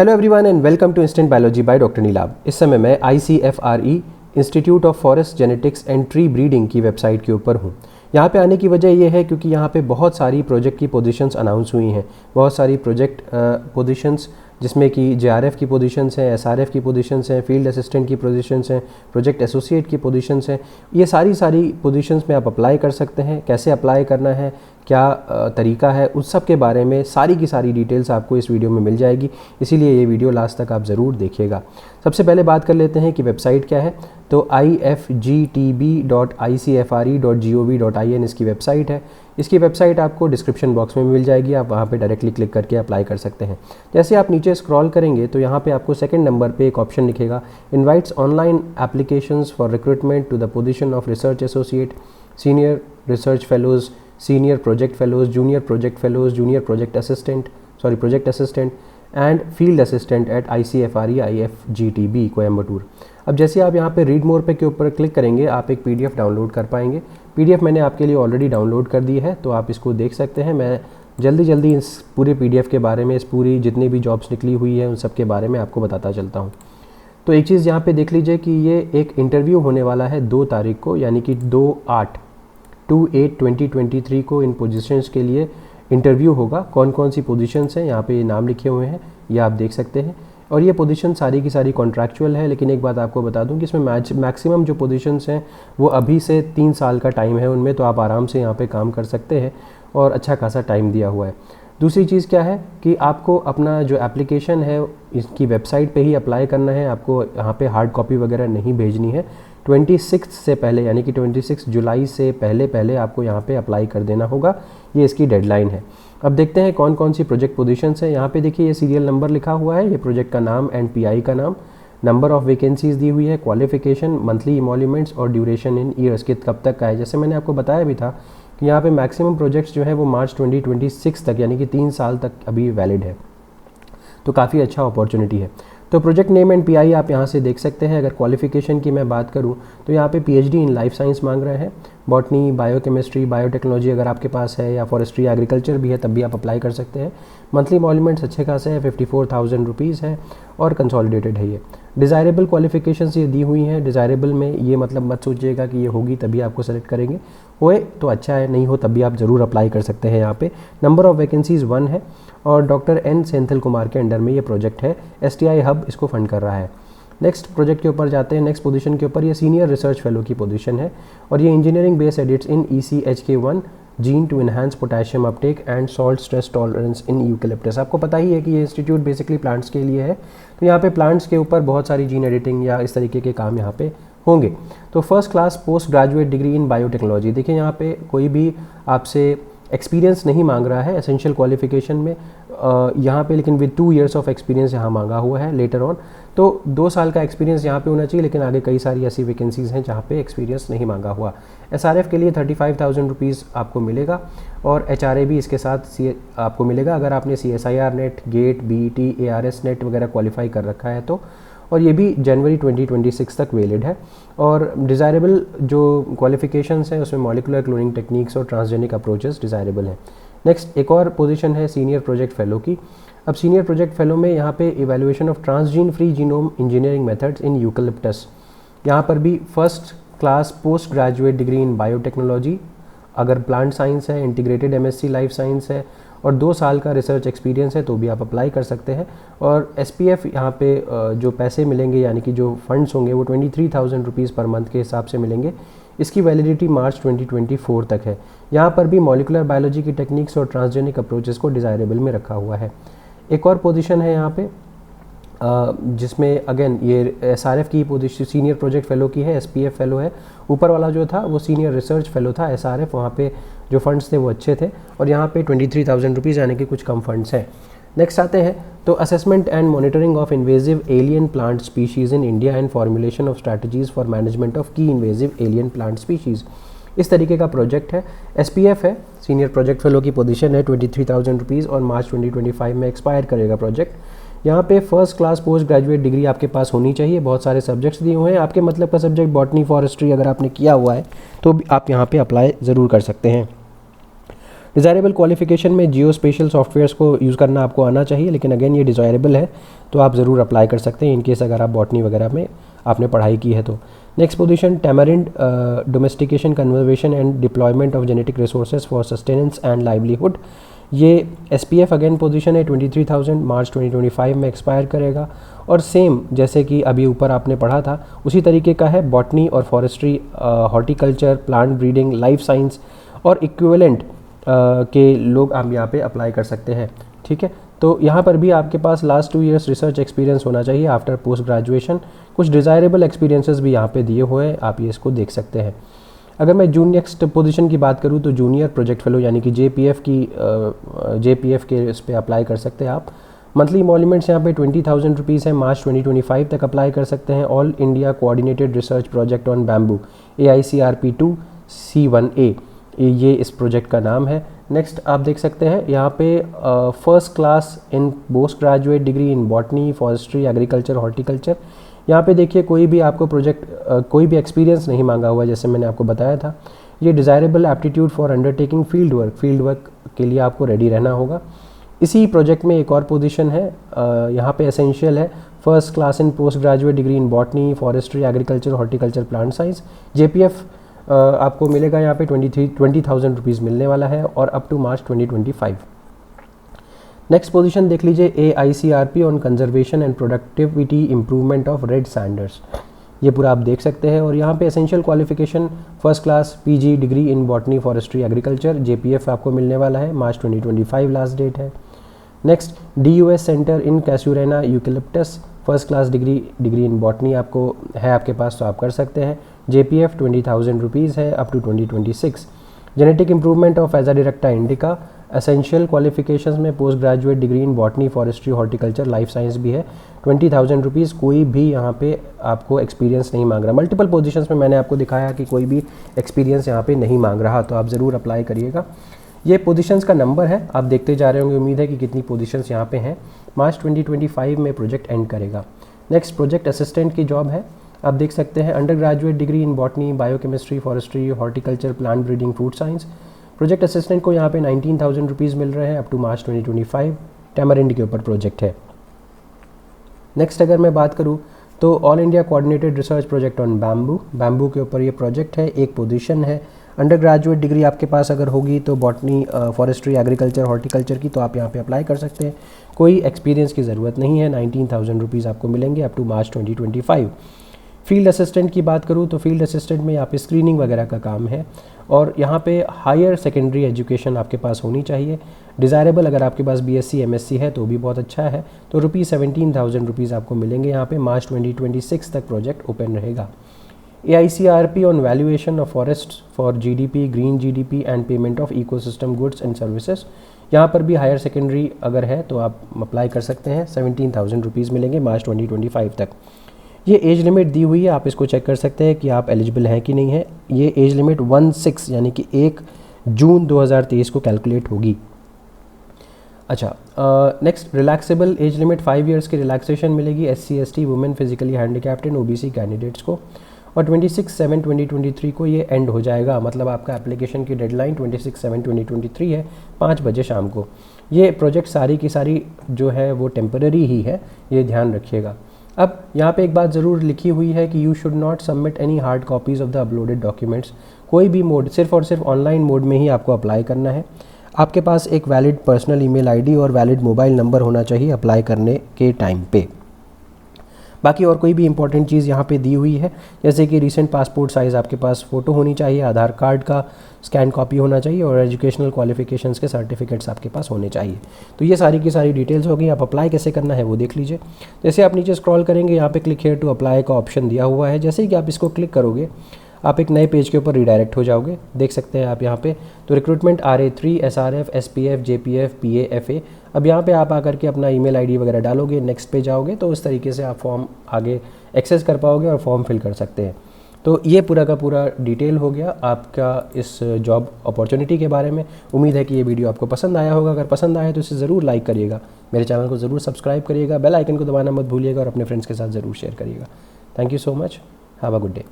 Hello everyone and welcome to instant biology by doctor Neelabh. इस समय मैं ICFRE institute of forest genetics and tree breeding की website के ऊपर हूँ। यहाँ पे आने की वजह ये है क्योंकि यहाँ पे बहुत सारी प्रोजेक्ट की पोजीशंस अनाउंस हुई हैं, बहुत सारी प्रोजेक्ट पोजीशंस जिसमें कि JRF की पोजीशंस हैं, SRF की पोजीशंस हैं, फील्ड असिस्टेंट की पोजीशंस हैं, प्रोजेक्ट एसोसिएट की पोजीशंस हैं। ये सारी पोजीशंस में आप अप्लाई कर सकते हैं। कैसे अप्लाई करना है, क्या तरीका है, उस सब के बारे में सारी की सारी डिटेल्स आपको इस वीडियो में मिल जाएगी, इसीलिए ये वीडियो लास्ट तक आप ज़रूर देखिएगा। सबसे पहले बात कर लेते हैं कि वेबसाइट क्या है। तो ifgtb.icfre.gov.in इसकी वेबसाइट है। इसकी वेबसाइट आपको डिस्क्रिप्शन बॉक्स में मिल जाएगी, आप वहाँ पे डायरेक्टली क्लिक करके अप्लाई कर सकते हैं। जैसे आप नीचे स्क्रॉल करेंगे तो यहाँ पे आपको सेकंड नंबर पे एक ऑप्शन दिखेगा, invites online applications for recruitment to the position of research associate, senior research fellows, senior project fellows, junior project fellows, junior project assistant and field assistant at ICFRE IFGTB Coimbatore. अब जैसे आप यहाँ पे read more पे के ऊपर click करेंगे, आप एक PDF डाउनलोड कर पाएंगे। PDF मैंने आपके लिए ऑलरेडी डाउनलोड कर दी है, तो आप इसको देख सकते हैं। मैं जल्दी इस पूरे PDF के बारे में, इस पूरी जितनी भी जॉब्स निकली हुई है उन सब के बारे में आपको बताता चलता हूँ। तो एक चीज़ यहाँ पे देख लीजिए कि ये एक इंटरव्यू होने वाला है 2 तारीख को, यानी कि 2/8/2023 को इन पोजीशंस के लिए इंटरव्यू होगा। कौन कौन सी पोजीशंस हैं यहाँ पे ये नाम लिखे हुए हैं, ये आप देख सकते हैं। और ये पोजीशन सारी की सारी कॉन्ट्रैक्चुअल है, लेकिन एक बात आपको बता दूं कि इसमें मैक्सिमम जो पोजीशंस हैं वो अभी से 3 साल का टाइम है उनमें, तो आप आराम से यहाँ पे काम कर सकते हैं और अच्छा खासा टाइम दिया हुआ है। दूसरी चीज़ क्या है कि आपको अपना जो एप्लीकेशन है इसकी वेबसाइट पे ही अप्लाई करना है, आपको यहाँ पे हार्ड कॉपी वगैरह नहीं भेजनी है। 26 से पहले, यानी कि 26 जुलाई से पहले आपको यहाँ पे अप्लाई कर देना होगा, ये इसकी डेडलाइन है। अब देखते हैं कौन कौन सी प्रोजेक्ट पोजीशंस हैं। यहाँ पे देखिए ये सीरियल नंबर लिखा हुआ है, ये प्रोजेक्ट का नाम एंड PI का नाम, नंबर ऑफ वैकेंसीज दी हुई है, क्वालिफिकेशन, मंथली इमोल्यूमेंट्स और ड्यूरेशन इन ईयर्स कि कब तक का है। जैसे मैंने आपको बताया भी था कि यहाँ पे मैक्सिमम प्रोजेक्ट्स जो है वो मार्च 2026 तक, यानी कि 3 साल तक अभी वैलिड है, तो काफ़ी अच्छा अपॉर्चुनिटी है। तो प्रोजेक्ट नेम एंड PI आप यहाँ से देख सकते हैं। अगर क्वालिफिकेशन की मैं बात करूँ तो यहाँ पे PhD इन लाइफ साइंस मांग रहे हैं, बॉटनी, बायोकेमिस्ट्री, बायोटेक्नोलॉजी अगर आपके पास है, या फॉरेस्ट्री एग्रीकल्चर भी है तब भी आप अप्लाई कर सकते हैं। मंथली इमोल्यूमेंट्स अच्छे खासे हैं, 54,000 रुपीज़ है और कंसोलिडेटेड है ये। डिज़ायरेबल क्वालिफिकेशंस ये दी हुई हैं। डिज़ायरेबल में ये मतलब मत सोचिएगा कि ये होगी तभी आपको सेलेक्ट करेंगे, होए तो अच्छा है, नहीं हो तब भी आप ज़रूर अप्लाई कर सकते हैं। यहाँ पे नंबर ऑफ़ वैकेंसीज़ 1 है और डॉक्टर N सेंथिल कुमार के अंडर में ये प्रोजेक्ट है। STI हब इसको फंड कर रहा है। नेक्स्ट प्रोजेक्ट के ऊपर जाते हैं, नेक्स्ट पोजीशन के ऊपर। ये सीनियर रिसर्च फेलो की पोजीशन है और ये engineering base edits in ECHK1 gene to enhance potassium uptake and salt stress tolerance in eucalyptus. आपको पता ही है कि ये इंस्टीट्यूट बेसिकली प्लांट्स के लिए है, तो यहाँ पे प्लांट्स के ऊपर बहुत सारी जीन एडिटिंग या इस तरीके के काम यहाँ पे होंगे। तो first class post graduate degree इन बायोटेक्नोलॉजी। देखिए यहाँ पे कोई भी आपसे एक्सपीरियंस नहीं मांग रहा है एसेंशियल क्वालिफिकेशन में यहाँ पे, लेकिन विद 2 years ऑफ एक्सपीरियंस यहाँ मांगा हुआ है लेटर ऑन। तो 2 साल का एक्सपीरियंस यहाँ पे होना चाहिए, लेकिन आगे कई सारी ऐसी वैकेंसीज़ हैं जहाँ पे एक्सपीरियंस नहीं मांगा हुआ। SRF के लिए 35,000 रुपीज़ आपको मिलेगा और HRA भी इसके साथ आपको मिलेगा अगर आपने CSIR NET, GATE, BET, ARS NET वगैरह क्वालिफाई कर रखा है तो, और ये भी जनवरी 2026 तक वैलिड है। और डिज़ायरेबल जो क्वालिफिकेशंस हैं उसमें मॉलिकुलर क्लोनिंग टेक्निक्स और ट्रांसजेनिक अप्रोचेस डिज़ायरेबल हैं। नेक्स्ट एक और पोजीशन है सीनियर प्रोजेक्ट फेलो की। अब सीनियर प्रोजेक्ट फेलो में यहाँ पे evaluation of transgene free genome engineering methods in eucalyptus, यहाँ पर भी first class post graduate degree इन बायोटेक्नोलॉजी, अगर प्लांट साइंस है, इंटीग्रेटेड MSc लाइफ साइंस है और 2 साल का रिसर्च एक्सपीरियंस है तो भी आप अप्लाई कर सकते हैं। और SPF यहाँ पे जो पैसे मिलेंगे, यानी कि जो फंड्स होंगे वो 23,000 रुपीज़ पर मंथ के हिसाब से मिलेंगे। इसकी वैलिडिटी मार्च 2024 तक है। यहाँ पर भी मॉलिकुलर बायोलॉजी की टेक्निक्स और ट्रांसजेनिक अप्रोचेस को डिज़ायरेबल में रखा हुआ है। एक और पोजीशन है यहाँ पे जिसमें अगेन ये SRF की पोजीशन सीनियर प्रोजेक्ट फेलो की है, SPF फेलो है। ऊपर वाला जो था वो सीनियर रिसर्च फेलो था SRF, वहाँ पे जो फंड्स थे वो अच्छे थे और यहाँ पे 23,000 रुपीज़ यानी कि कुछ कम फंड्स हैं। नेक्स्ट आते हैं तो assessment and monitoring of invasive alien plant species in India and formulation of strategies for management of की इन्वेजिव एलियन प्लांट स्पीशीज़, इस तरीके का प्रोजेक्ट है। SPF है, सीनियर प्रोजेक्ट फेलो की पोजीशन है, 23,000 रुपीज़ और मार्च 2025 में एक्सपायर करेगा प्रोजेक्ट। यहाँ पे first class post graduate degree आपके पास होनी चाहिए। बहुत सारे सब्जेक्ट्स दिए हुए हैं, आपके मतलब का सब्जेक्ट बॉटनी, फॉरेस्ट्री अगर आपने किया हुआ है तो आप यहाँ पे अप्लाई ज़रूर कर सकते हैं। डिज़ायरेबल क्वालिफिकेशन में जियो स्पेशल सॉफ्टवेयर्स को यूज़ करना आपको आना चाहिए, लेकिन अगेन ये डिज़ायरेबल है तो आप ज़रूर अप्लाई कर सकते हैं इनकेस अगर आप बॉटनी वगैरह में आपने पढ़ाई की है तो। Next position tamarind domestication conservation and deployment of genetic resources for sustenance and livelihood. ये SPF अगेन पोजीशन है 23,000, मार्च 2025 में एक्सपायर करेगा। और सेम जैसे कि अभी ऊपर आपने पढ़ा था उसी तरीके का है, बॉटनी और forestry, horticulture, plant breeding, life science और इक्विवेलेंट के लोग आप यहाँ पे अप्लाई कर सकते हैं। ठीक है, तो यहाँ पर भी आपके पास लास्ट 2 इयर्स रिसर्च एक्सपीरियंस होना चाहिए आफ्टर पोस्ट ग्रेजुएशन। कुछ डिज़ायरेबल एक्सपीरियंसेस भी यहाँ पे दिए हुए हैं, आप ये इसको देख सकते हैं। अगर मैं नेक्स्ट पोजीशन की बात करूँ तो जूनियर प्रोजेक्ट फेलो यानी कि JPF के इस पर अप्लाई कर सकते हैं आप। मंथली इमोल्यूमेंट्स यहाँ पे 20,000 रुपीज़ है, मार्च 2025 तक अप्लाई कर सकते हैं। All India coordinated research project on bamboo, AICRP2 C1A, ये इस प्रोजेक्ट का नाम है। नेक्स्ट आप देख सकते हैं यहाँ पे first class in post graduate degree in botany, forestry, agriculture, horticulture. यहाँ पे देखिए कोई भी आपको प्रोजेक्ट कोई भी एक्सपीरियंस नहीं मांगा हुआ, जैसे मैंने आपको बताया था। ये desirable aptitude for undertaking field work के लिए आपको रेडी रहना होगा। इसी प्रोजेक्ट में एक और पोजीशन है, यहाँ पे एसेंशियल है, first class in post graduate degree in botany, forestry, agriculture, horticulture, plant science. JPF आपको मिलेगा यहाँ पे 20,000 रुपीज़ मिलने वाला है और up to March 2025। Next position देख लीजिए, AICRP on conservation and productivity improvement of red sanders. ये पूरा आप देख सकते हैं और यहाँ पे essential qualification first class PG degree in botany, forestry, agriculture. JPF आपको मिलने वाला है, मार्च 2025 लास्ट डेट है। Next DUS centre in casuarina eucalyptus, first class degree in botany आपको है आपके पास तो आप कर सकते हैं। JPF 20,000 रुपीज़ है up to 2026। Genetic improvement of azadirachta indica, essential qualifications में post graduate degree in botany, forestry, horticulture, life science भी है, 20,000 रुपीज़। कोई भी यहाँ पे आपको एक्सपीरियंस नहीं मांग रहा। मल्टीपल पोजीशंस में मैंने आपको दिखाया कि कोई भी एक्सपीरियंस यहाँ पे नहीं मांग रहा, तो आप ज़रूर अप्लाई करिएगा। ये पोजीशंस का नंबर है, आप देखते जा रहे होंगे, उम्मीद है कि कितनी पोजीशंस यहाँ पे हैं। मार्च 2025 में प्रोजेक्ट एंड करेगा। नेक्स्ट प्रोजेक्ट असिस्टेंट की जॉब है, आप देख सकते हैं, under graduate degree in botany, biochemistry, forestry, horticulture, plant breeding, fruit science. Project assistant को यहाँ पे 19,000 रुपीज़ मिल रहे हैं अप टू मार्च 2025। टैमरिंड के ऊपर प्रोजेक्ट है। नेक्स्ट अगर मैं बात करूँ तो all India coordinated research project on bamboo के ऊपर ये प्रोजेक्ट है, एक पोजीशन है। अंडर ग्रेजुएट डिग्री आपके पास अगर होगी तो बॉटनी, फॉरेस्ट्री, एग्रीकल्चर, हॉर्टिकल्चर की, तो आप यहाँ पे अप्लाई कर सकते हैं। कोई एक्सपीरियंस की ज़रूरत नहीं है, 19,000 रुपीज़ आपको मिलेंगे up to March 2025। Field assistant की बात करूँ तो फील्ड असिस्टेंट में यहाँ पे स्क्रीनिंग वगैरह का काम है और यहाँ पे हायर सेकेंडरी एजुकेशन आपके पास होनी चाहिए। डिज़ायरेबल अगर आपके पास BSc MSc है तो भी बहुत अच्छा है। तो 17,000 रुपीज़ आपको मिलेंगे यहाँ पे। मार्च 2026 तक प्रोजेक्ट ओपन रहेगा। AICRP on valuation of forest for GDP, green GDP and payment of ecosystem goods and services. यहाँ पर भी हायर सेकेंडरी अगर है तो आप अप्लाई कर सकते हैं, 17,000 रुपीज़ मिलेंगे मार्च 2025 तक। ये एज लिमिट दी हुई है, आप इसको चेक कर सकते हैं कि आप एलिजिबल हैं कि नहीं है। ये एज लिमिट 16 यानी कि 1 जून 2023 को कैलकुलेट होगी। अच्छा, next relaxable age limit 5 years की रिलैक्सेशन मिलेगी SC ST women, physically handicapped and OBC candidates को। और 26/7/2023 को ये एंड हो जाएगा, मतलब आपका एप्लीकेशन की डेडलाइन 26/7/2023 है, 5 बजे शाम को। ये प्रोजेक्ट सारी की सारी जो है वो टेम्पररी ही है, ये ध्यान रखिएगा। अब यहाँ पे एक बात ज़रूर लिखी हुई है कि you should not submit any hard copies of the uploaded documents. कोई भी मोड, सिर्फ और सिर्फ ऑनलाइन मोड में ही आपको अप्लाई करना है। आपके पास एक वैलिड पर्सनल ईमेल आईडी और वैलिड मोबाइल नंबर होना चाहिए अप्लाई करने के टाइम पे। बाकी और कोई भी इंपॉर्टेंट चीज़ यहाँ पे दी हुई है, जैसे कि रीसेंट पासपोर्ट साइज़ आपके पास फ़ोटो होनी चाहिए, आधार कार्ड का स्कैन कॉपी होना चाहिए और एजुकेशनल क्वालिफिकेशंस के सर्टिफिकेट्स आपके पास होने चाहिए। तो ये सारी की सारी डिटेल्स होगी। आप अप्लाई कैसे करना है वो देख लीजिए। जैसे आप नीचे स्क्रॉल करेंगे, यहाँ पे क्लिक हियर टू अप्लाई का ऑप्शन दिया हुआ है। जैसे ही कि आप इसको क्लिक करोगे आप एक नए पेज के ऊपर रिडायरेक्ट हो जाओगे, देख सकते हैं आप यहाँ पे। तो recruitment RA3, SRF, SPF, JPF, PA, FA। अब यहाँ पे आप आकर के अपना ईमेल आईडी वगैरह डालोगे, नेक्स्ट पे जाओगे तो उस तरीके से आप फॉर्म आगे एक्सेस कर पाओगे और फॉर्म फिल कर सकते हैं। तो ये पूरा का पूरा डिटेल हो गया आपका इस जॉब अपॉर्चुनिटी के बारे में। उम्मीद है कि ये वीडियो आपको पसंद आया होगा। अगर पसंद आया तो इसे ज़रूर लाइक करिएगा, मेरे चैनल को ज़रूर सब्सक्राइब करिएगा, बेल आइकन को दबाना मत भूलिएगा और अपने फ्रेंड्स के साथ ज़रूर शेयर करिएगा। Thank you so much, have a good day.